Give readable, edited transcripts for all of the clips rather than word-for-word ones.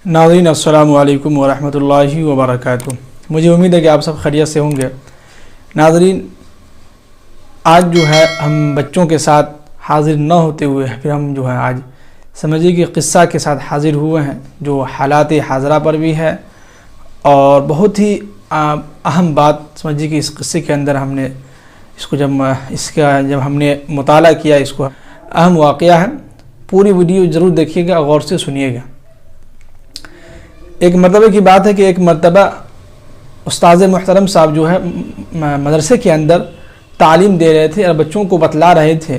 नाज़रीन अस्सलामु अलैकुम वरहमतुल्लाहि वबरकातुहू। मुझे उम्मीद है कि आप सब खैरियत से होंगे। नाज़रीन, आज जो है हम बच्चों के साथ हाज़िर न होते हुए फिर हम जो है आज समझिए कि क़िस्सा के साथ हाज़िर हुए हैं, जो हालात हाज़रा पर भी है और बहुत ही अहम बात समझिए कि इस क़िस्से के अंदर हमने इसको जब हमने मुताला किया, इसको अहम वाक़या है। पूरी वीडियो ज़रूर देखिएगा, गौर से सुनिएगा। एक मरतबे की बात है कि एक मरतबा उस्ताद मुहतरम साहब जो है मदरसे के अंदर तालीम दे रहे थे और बच्चों को बतला रहे थे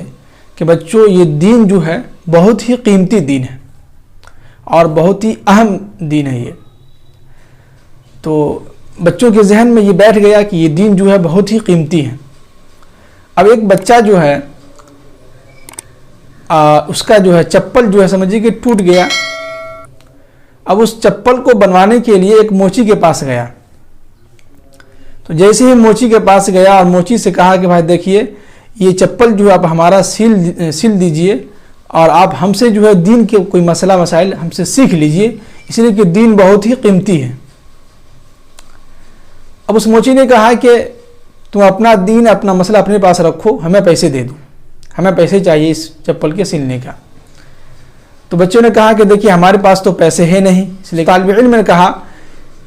कि बच्चों, ये दीन जो है बहुत ही कीमती दीन है और बहुत ही अहम दीन है। ये तो बच्चों के जहन में ये बैठ गया कि ये दीन जो है बहुत ही कीमती है। अब एक बच्चा जो है उसका जो है चप्पल जो है समझिए कि टूट गया। अब उस चप्पल को बनवाने के लिए एक मोची के पास गया। तो जैसे ही मोची के पास गया और मोची से कहा कि भाई देखिए, ये चप्पल जो है आप हमारा सिल दीजिए और आप हमसे जो है दीन के कोई मसला मसाइल हमसे सीख लीजिए, इसलिए कि दीन बहुत ही कीमती है। अब उस मोची ने कहा कि तुम अपना दीन, अपना मसला अपने पास रखो, हमें पैसे दे दो, हमें पैसे चाहिए इस चप्पल के सिलने का। तो बच्चों ने कहा कि देखिए हमारे पास तो पैसे हैं नहीं। इसलिए तालिब इल्म ने कहा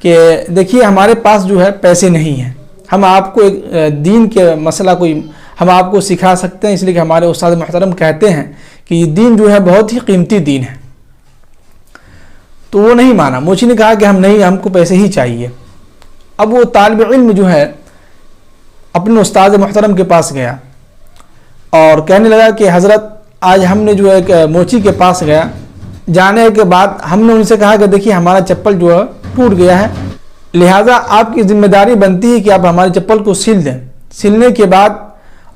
कि देखिए हमारे पास जो है पैसे नहीं हैं, हम आपको एक दीन के मसला कोई हम आपको सिखा सकते हैं, इसलिए कि हमारे उस्ताद मुहतरम कहते हैं कि ये दीन जो है बहुत ही कीमती दीन है। तो वो नहीं माना। मोची ने कहा कि हम नहीं, हमको पैसे ही चाहिए। अब वो तालिब इल्म जो है अपने उस्ताद मुहतरम के पास गया और कहने लगा कि हज़रत, आज हमने जो है एक मोची के पास गया, जाने के बाद हमने उनसे कहा कि देखिए हमारा चप्पल जो है टूट गया है, लिहाजा आपकी ज़िम्मेदारी बनती है कि आप हमारी चप्पल को सिल दें। सिलने के बाद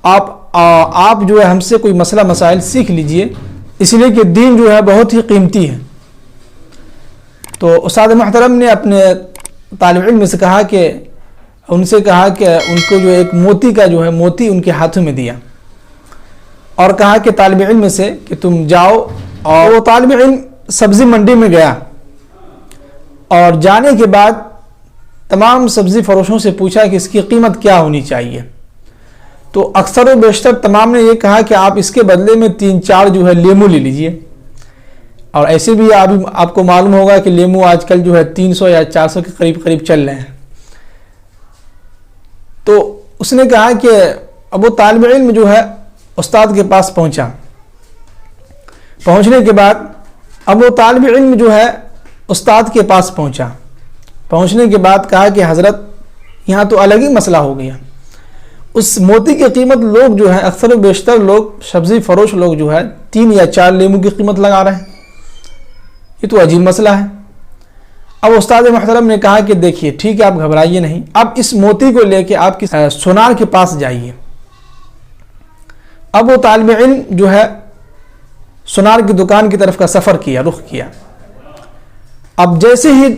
आप जो है हमसे कोई मसला मसाइल सीख लीजिए, इसलिए कि दीन जो है बहुत ही कीमती है। तो उस्ताद मुहतरम ने अपने तालिब इल्म से कहा कि उनसे कहा कि उनको जो एक मोती का जो है मोती उनके हाथों में दिया और कहा कि तालिब इल्म से कि तुम जाओ। और वो तालिब इल्म सब्ज़ी मंडी में गया और जाने के बाद तमाम सब्ज़ी फरोशों से पूछा कि इसकी कीमत क्या होनी चाहिए। तो अक्सर व बेशतर तमाम ने ये कहा कि आप इसके बदले में 3-4 जो है लेमू ले लीजिए। और ऐसे भी आपको मालूम होगा कि लेमू आजकल जो है 300 या 400 के करीब चल रहे हैं। तो उसने कहा कि अब वो तालिब इल्म जो है उस्ताद के पास पहुंचा। पहुंचने के बाद अब वो तालिब इल्म जो है उस्ताद के पास पहुंचा। पहुंचने के बाद कहा कि हज़रत, यहाँ तो अलग ही मसला हो गया। उस मोती की कीमत लोग जो है अक्सर बेशतर लोग सब्ज़ी फरोश लोग जो है 3 या 4 लेमू की कीमत लगा रहे हैं। ये तो अजीब मसला है। अब उस्ताद मुहतरम ने कहा कि देखिए ठीक है, आप घबराइए नहीं, अब इस मोती को लेके आप सोनार के पास जाइए। अब वो तालिब इल्म जो है सोनार की दुकान की तरफ का सफ़र किया, रुख किया। अब जैसे ही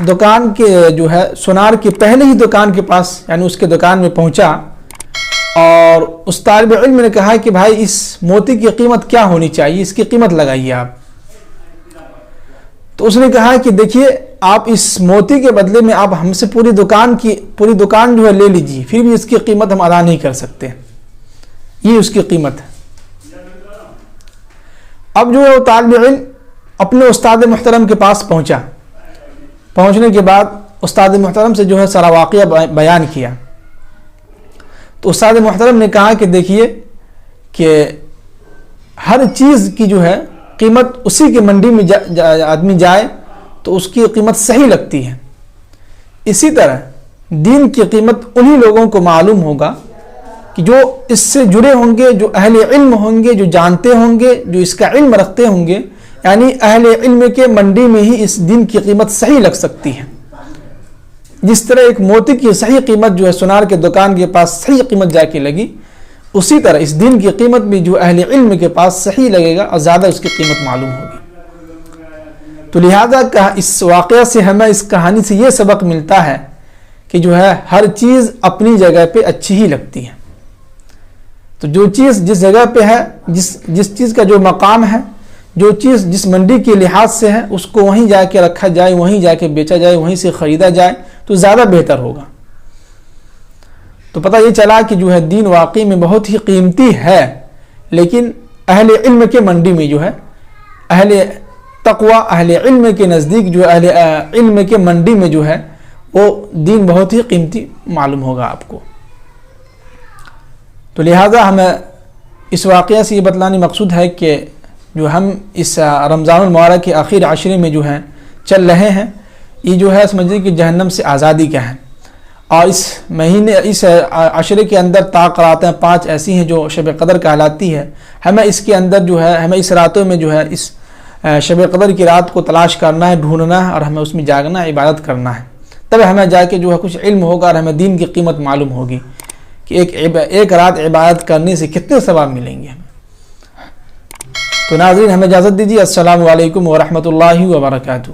दुकान के जो है सोनार की पहले ही दुकान के पास यानी उसके दुकान में पहुंचा और उस तालिब इल्म ने कहा कि भाई इस मोती की कीमत क्या होनी चाहिए, इसकी कीमत लगाइए आप। तो उसने कहा कि देखिए आप इस मोती के बदले में आप हमसे पूरी दुकान जो है ले लीजिए, फिर भी इसकी कीमत हम अदा नहीं कर सकते, ये उसकी कीमत है। अब जो है वो तालिब इल्म अपने उस्ताद मुहतरम के पास पहुंचा। पहुंचने के बाद उस्ताद मुहतरम से जो है सारा वाक़या बयान किया। तो उस्ताद मुहतरम ने कहा कि देखिए कि हर चीज़ की जो है कीमत उसी की मंडी में आदमी जाए तो उसकी कीमत सही लगती है। इसी तरह दीन की कीमत उन्हीं लोगों को मालूम होगा कि जो इससे जुड़े होंगे, जो अहले इल्म होंगे, जो जानते होंगे, जो इसका इल्म रखते होंगे, यानी अहले इल्म के मंडी में ही इस दीन की कीमत सही लग सकती है। जिस तरह एक मोती की सही कीमत जो है सोनार के दुकान के पास सही कीमत जाके लगी, उसी तरह इस दीन की कीमत भी जो अहले इल्म के पास सही लगेगा और ज़्यादा उसकी कीमत मालूम होगी। तो लिहाजा इस वाक़या से हमें, इस कहानी से ये सबक मिलता है कि जो है हर चीज़ अपनी जगह पे अच्छी ही लगती है। तो जो चीज़ जिस जगह पे है, जिस चीज़ का जो मकाम है, جو چیز جس منڈی کے لحاظ سے ہے اس کو وہیں جا کے رکھا جائے، وہیں جا کے بیچا جائے، وہیں سے خریدا جائے تو زیادہ بہتر ہوگا۔ تو پتہ یہ چلا کہ جو ہے دین واقعی میں بہت ہی قیمتی ہے، لیکن اہل علم کے منڈی میں جو ہے، اہل تقوی اہل علم کے نزدیک جو اہل علم کے منڈی میں جو ہے وہ دین بہت ہی قیمتی معلوم ہوگا آپ کو۔ تو لہذا ہمیں اس واقعہ سے یہ بتلانے مقصود ہے کہ جو ہم اس رمضان المبارک کے آخر عشرے میں جو ہیں چل رہے ہیں، یہ جو ہے سمجھیں کہ جہنم سے آزادی کا ہے، اور اس مہینے اس عشرے کے اندر قراتیں 5 ایسی ہیں جو شب قدر کہلاتی ہے۔ ہمیں اس کے اندر جو ہے، ہمیں اس راتوں میں جو ہے اس شب قدر کی رات کو تلاش کرنا ہے، ڈھونڈنا ہے، اور ہمیں اس میں جاگنا، عبادت کرنا ہے، تب ہمیں جا کے جو ہے کچھ علم ہوگا اور ہمیں دین کی قیمت معلوم ہوگی کہ ایک رات عبادت کرنے سے کتنے ثواب ملیں گے ہمیں۔ تو ناظرین ہمیں اجازت دیجیے، السلام علیکم ورحمۃ اللہ وبرکاتہ۔